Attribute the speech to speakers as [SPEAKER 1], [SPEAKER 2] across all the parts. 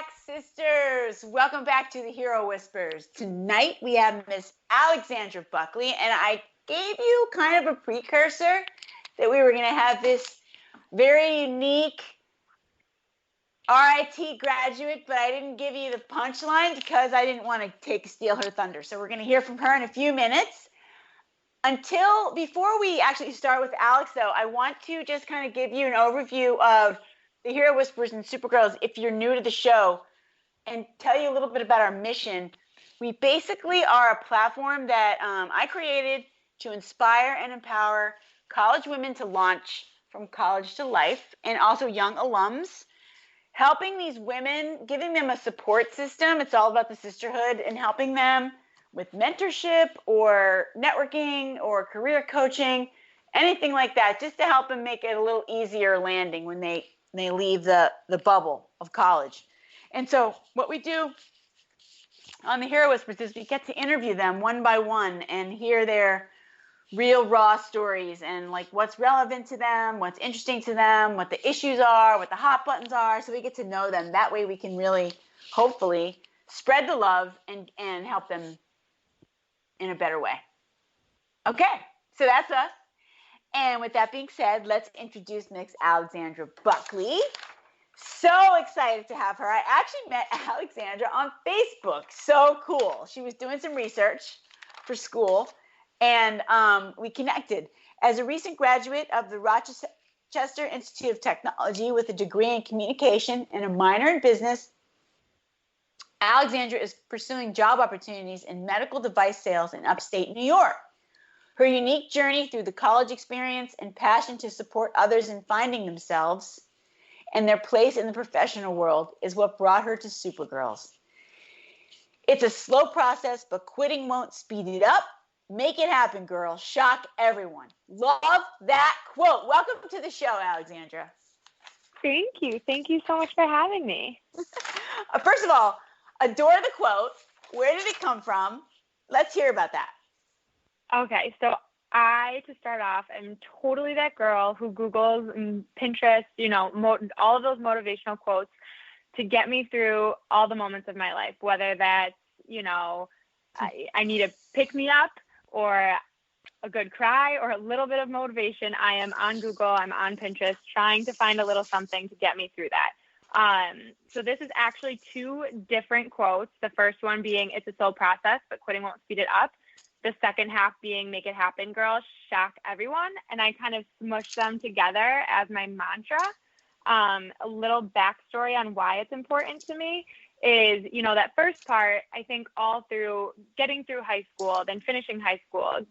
[SPEAKER 1] back, sisters. Welcome back to the Hero Whispers. Tonight we have Miss Alexandra Buckley, and I gave you kind of a precursor that we were going to have this very unique RIT graduate, but I didn't give you the punchline because I didn't want to steal her thunder. So we're going to hear from her in a few minutes. Before we actually start with Alex, though, I want to just kind of give you an overview of the Hero Whispers and SuperGirls if you're new to the show, and tell you a little bit about our mission. We basically are a platform that I created to inspire and empower college women to launch from college to life, and also young alums, helping these women, giving them a support system. It's all about the sisterhood, and helping them with mentorship or networking or career coaching, anything like that, just to help them make it a little easier landing when they leave the bubble of college. And so what we do on the Hero Whispers is we get to interview them one by one and hear their real raw stories and like what's relevant to them, what's interesting to them, what the issues are, what the hot buttons are. So we get to know them. That way we can really, hopefully, spread the love and help them in a better way. Okay, so that's us. And with that being said, let's introduce Miss Alexandra Buckley. So excited to have her. I actually met Alexandra on Facebook. So cool. She was doing some research for school, and we connected. As a recent graduate of the Rochester Institute of Technology with a degree in communication and a minor in business, Alexandra is pursuing job opportunities in medical device sales in upstate New York. Her unique journey through the college experience and passion to support others in finding themselves and their place in the professional world is what brought her to SuperGirls. It's a slow process, but quitting won't speed it up. Make it happen, girl. Shock everyone. Love that quote. Welcome to the show, Alexandra.
[SPEAKER 2] Thank you. Thank you so much for having me.
[SPEAKER 1] First of all, adore the quote. Where did it come from? Let's hear about that.
[SPEAKER 2] Okay, so to start off, am totally that girl who Googles and Pinterest, all of those motivational quotes to get me through all the moments of my life, whether that's, I need a pick-me-up or a good cry or a little bit of motivation. I am on Google, I'm on Pinterest, trying to find a little something to get me through that. So this is actually two different quotes. The first one being, it's a slow process, but quitting won't speed it up. The second half being, make it happen, girl, shock everyone. And I kind of smushed them together as my mantra. A little backstory on why it's important to me is, that first part, I think all through getting through high school, then finishing high school,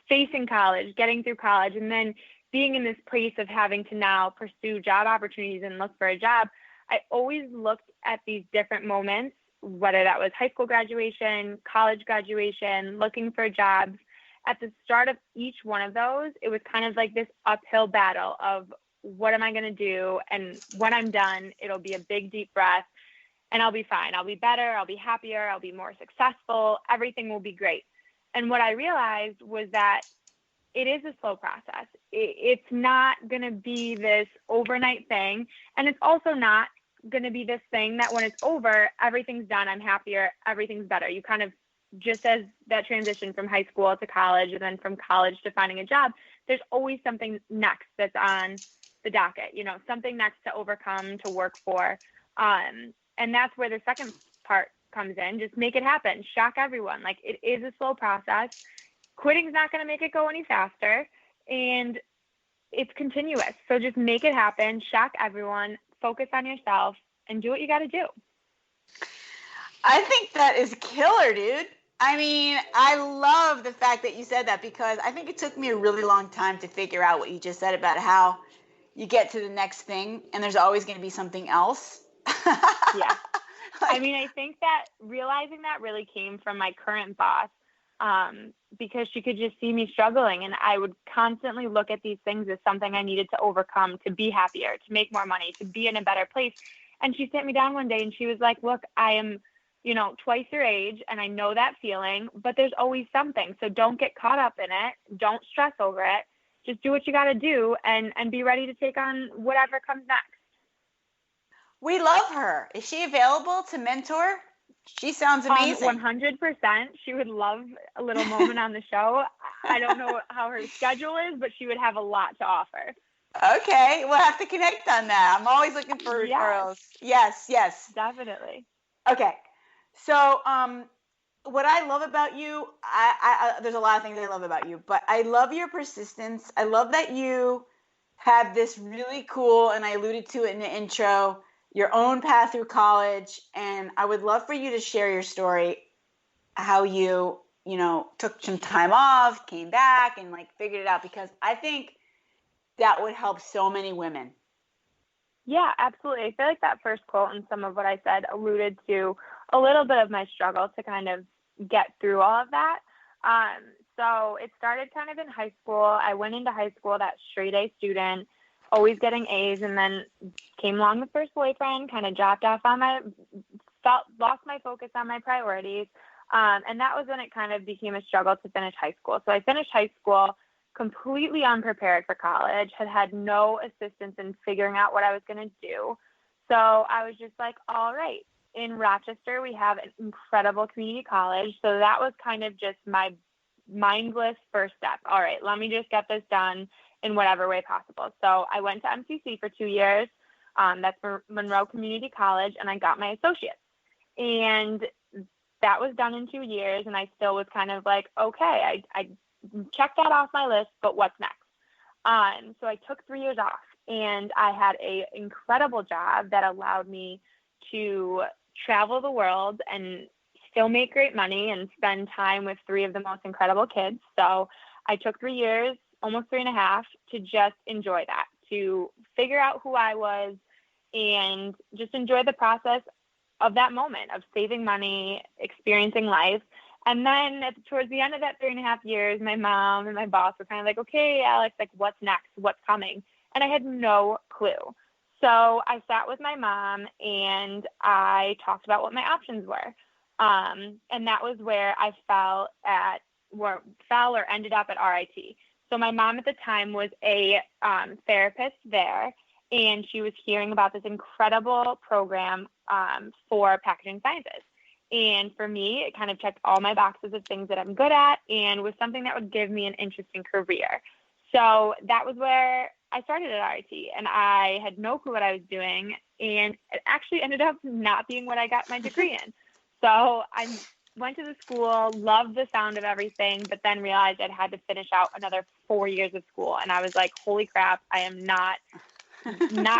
[SPEAKER 2] facing college, getting through college, and then being in this place of having to now pursue job opportunities and look for a job, I always looked at these different moments, whether that was high school graduation, college graduation, looking for jobs. At the start of each one of those, it was kind of like this uphill battle of what am I going to do? And when I'm done, it'll be a big, deep breath and I'll be fine. I'll be better. I'll be happier. I'll be more successful. Everything will be great. And what I realized was that it is a slow process. It's not going to be this overnight thing. And it's also not going to be this thing that when it's over, everything's done, I'm happier, everything's better. You kind of, just as that transition from high school to college and then from college to finding a job, there's always something next that's on the docket, something next to overcome, to work for. And that's where the second part comes in. Just make it happen. Shock everyone. Like, it is a slow process. Quitting's not going to make it go any faster, and it's continuous. So just make it happen. Shock everyone. Focus on yourself and do what you got to do.
[SPEAKER 1] I think that is killer, dude. I mean, I love the fact that you said that, because I think it took me a really long time to figure out what you just said about how you get to the next thing and there's always going to be something else.
[SPEAKER 2] Yeah. I mean, I think that realizing that really came from my current boss, because she could just see me struggling, and I would constantly look at these things as something I needed to overcome to be happier, to make more money, to be in a better place. And she sat me down one day and she was like, look, I am, twice your age, and I know that feeling, but there's always something. So don't get caught up in it. Don't stress over it. Just do what you got to do and be ready to take on whatever comes next.
[SPEAKER 1] We love her. Is she available to mentor? She sounds amazing.
[SPEAKER 2] 100%. She would love a little moment on the show. I don't know how her schedule is, but she would have a lot to offer.
[SPEAKER 1] Okay, we'll have to connect on that. I'm always looking for referrals. Yes,
[SPEAKER 2] definitely.
[SPEAKER 1] Okay, so what I love about you, I there's a lot of things I love about you, but I love your persistence. I love that you have this really cool, and I alluded to it in the intro, your own path through college, and I would love for you to share your story, how you took some time off, came back, and like figured it out, because I think that would help so many women.
[SPEAKER 2] Yeah, absolutely. I feel like that first quote and some of what I said alluded to a little bit of my struggle to kind of get through all of that. So it started kind of in high school. I went into high school that straight A student, always getting A's, and then came along the first boyfriend, kind of dropped off on lost my focus on my priorities. And that was when it kind of became a struggle to finish high school. So I finished high school completely unprepared for college, had no assistance in figuring out what I was going to do. So I was just like, all right, in Rochester, we have an incredible community college. So that was kind of just my mindless first step. All right, let me just get this done in whatever way possible. So I went to MCC for 2 years. That's Monroe Community College, and I got my associates. And that was done in 2 years, and I still was kind of like, okay, I checked that off my list, but what's next? So I took 3 years off, and I had an incredible job that allowed me to travel the world and still make great money and spend time with 3 of the most incredible kids. So I took 3 years, almost 3.5, to just enjoy that, to figure out who I was and just enjoy the process of that moment of saving money, experiencing life. And then towards the end of that 3.5 years, my mom and my boss were kind of like, okay, Alex, like, what's next? What's coming? And I had no clue. So I sat with my mom and I talked about what my options were. And that was where I fell or ended up at RIT. So my mom at the time was a therapist there, and she was hearing about this incredible program for packaging sciences. And for me, it kind of checked all my boxes of things that I'm good at and was something that would give me an interesting career. So that was where I started at RIT, and I had no clue what I was doing, and it actually ended up not being what I got my degree in. So I went to the school, loved the sound of everything, but then realized I'd had to finish out another 4 years of school. And I was like, holy crap, I am not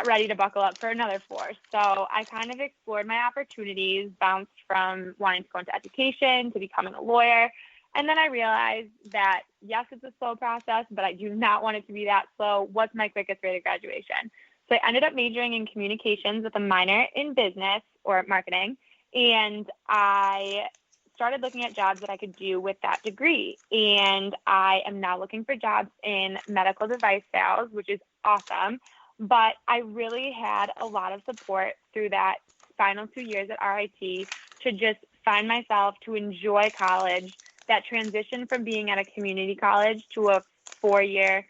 [SPEAKER 2] ready to buckle up for another 4. So I kind of explored my opportunities, bounced from wanting to go into education to becoming a lawyer. And then I realized that, yes, it's a slow process, but I do not want it to be that slow. What's my quickest way to graduation? So I ended up majoring in communications with a minor in business or marketing. And I started looking at jobs that I could do with that degree. And I am now looking for jobs in medical device sales, which is awesome. But I really had a lot of support through that final 2 years at RIT to just find myself, to enjoy college. That transition from being at a community college to a 4-year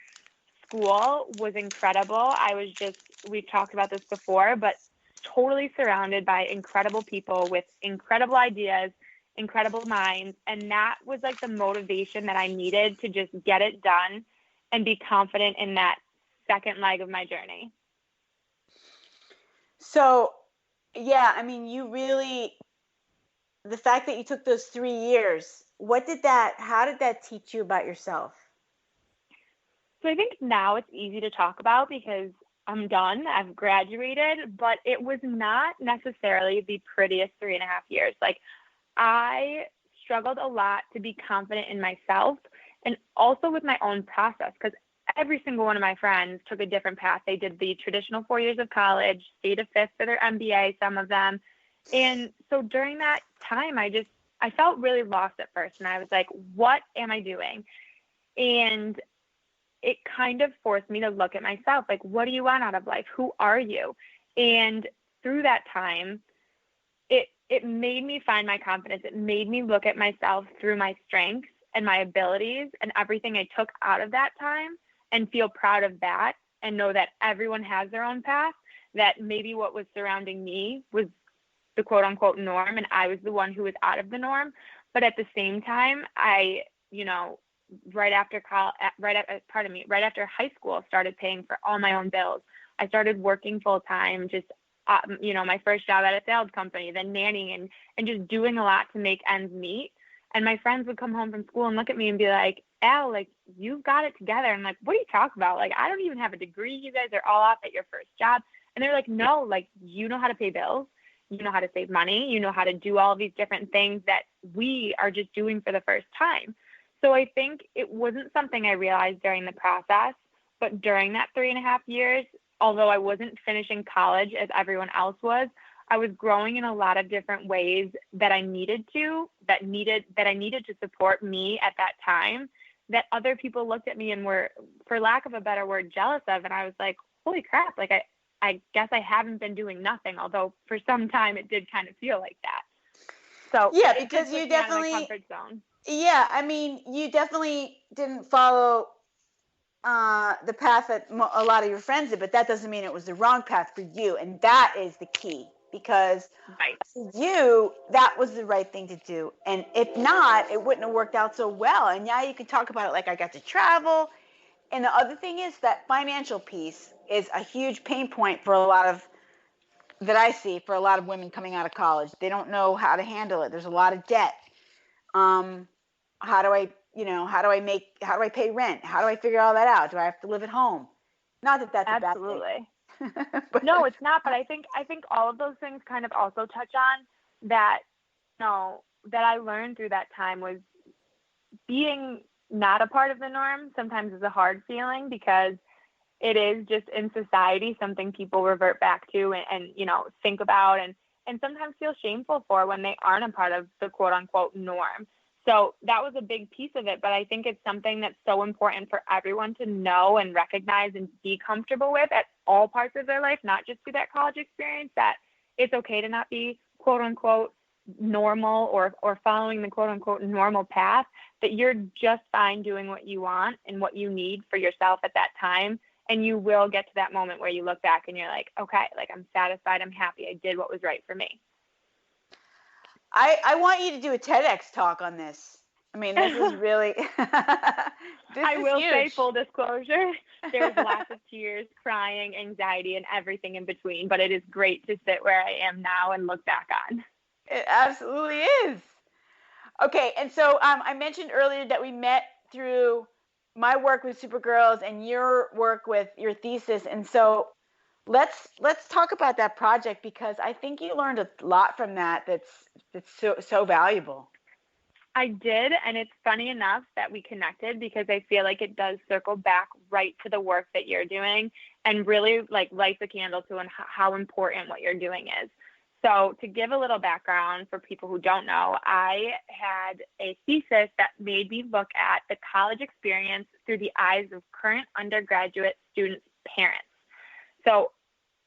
[SPEAKER 2] school was incredible. We've talked about this before, but totally surrounded by incredible people with incredible ideas, incredible minds. And that was like the motivation that I needed to just get it done and be confident in that second leg of my journey.
[SPEAKER 1] So, yeah, I mean, the fact that you took those 3 years, how did that teach you about yourself?
[SPEAKER 2] So I think now it's easy to talk about because I'm done, I've graduated, but it was not necessarily the prettiest 3.5 years. Like, I struggled a lot to be confident in myself and also with my own process, because every single one of my friends took a different path. They did the traditional 4 years of college, stayed a fifth for their MBA, some of them. And so during that time, I felt really lost at first. And I was like, what am I doing? And it kind of forced me to look at myself. Like, what do you want out of life? Who are you? And through that time, it made me find my confidence. It made me look at myself through my strengths and my abilities and everything I took out of that time and feel proud of that and know that everyone has their own path. that maybe what was surrounding me was the quote unquote norm, and I was the one who was out of the norm. But at the same time, I, right after high school, started paying for all my own bills. I started working full time, just, my first job at a sales company, then nannying and just doing a lot to make ends meet. And my friends would come home from school and look at me and be like, Al, like, you've got it together. And I'm like, what are you talking about? Like, I don't even have a degree. You guys are all off at your first job. And they're like, no, like, you know how to pay bills. You know how to save money. You know how to do all these different things that we are just doing for the first time. So I think it wasn't something I realized during the process, but during that 3.5 years, although I wasn't finishing college as everyone else was, I was growing in a lot of different ways that I needed to support me at that time, that other people looked at me and were, for lack of a better word, jealous of. And I was like, holy crap, like I guess I haven't been doing nothing, although for some time it did kind of feel like that. So
[SPEAKER 1] yeah, because you definitely,
[SPEAKER 2] comfort zone.
[SPEAKER 1] Yeah, I mean, you definitely didn't follow the path that a lot of your friends did, but that doesn't mean it was the wrong path for you. And that is the key, because for you, that was the right thing to do. And if not, it wouldn't have worked out so well. And now you can talk about it like, I got to travel. And the other thing is that financial piece is a huge pain point for a lot of women coming out of college. They don't know how to handle it. There's a lot of debt. How do I pay rent? How do I figure all that out? Do I have to live at home? Not that that's
[SPEAKER 2] absolutely
[SPEAKER 1] a bad thing. But,
[SPEAKER 2] no, it's not. But I think all of those things kind of also touch on that, that I learned through that time was being not a part of the norm sometimes is a hard feeling, because it is just in society something people revert back to and think about and sometimes feel shameful for when they aren't a part of the quote unquote norm. So that was a big piece of it, but I think it's something that's so important for everyone to know and recognize and be comfortable with at all parts of their life, not just through that college experience, that it's okay to not be quote unquote normal or following the quote unquote normal path, that you're just fine doing what you want and what you need for yourself at that time. And you will get to that moment where you look back and you're like, okay, like I'm satisfied, I'm happy, I did what was right for me.
[SPEAKER 1] I want you to do a TEDx talk on this. I mean, this is really,
[SPEAKER 2] I will
[SPEAKER 1] huge.
[SPEAKER 2] say, full disclosure, there was lots of tears, crying, anxiety, and everything in between, but it is great to sit where I am now and look back on.
[SPEAKER 1] It absolutely is. Okay, and so I mentioned earlier that we met through my work with SuperGirls and your work with your thesis, and so let's talk about that project, because I think you learned a lot from that. That's so valuable.
[SPEAKER 2] I did, and it's funny enough that we connected, because I feel like it does circle back right to the work that you're doing and really like lights a candle to how important what you're doing is. So to give a little background for people who don't know, I had a thesis that made me look at the college experience through the eyes of current undergraduate students' parents. So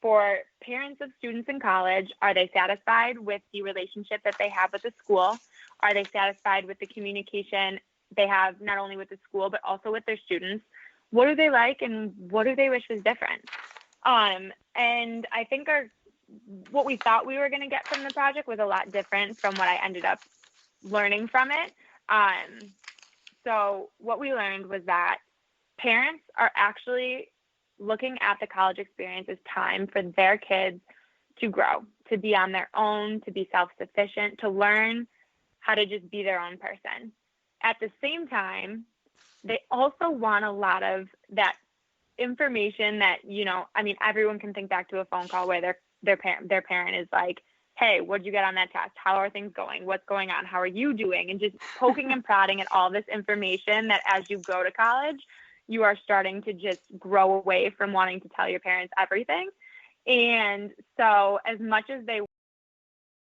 [SPEAKER 2] for parents of students in college, are they satisfied with the relationship that they have with the school? Are they satisfied with the communication they have not only with the school, but also with their students? What do they like and what do they wish was different? And I think what we thought we were going to get from the project was a lot different from what I ended up learning from it. So what we learned was that parents are actually looking at the college experience as time for their kids to grow, to be on their own, to be self-sufficient, to learn how to just be their own person. At the same time, they also want a lot of that information that, everyone can think back to a phone call where their parent is like, hey, what'd you get on that test? How are things going? What's going on? How are you doing? And just poking and prodding at all this information that as you go to college, you are starting to just grow away from wanting to tell your parents everything. And so as much as they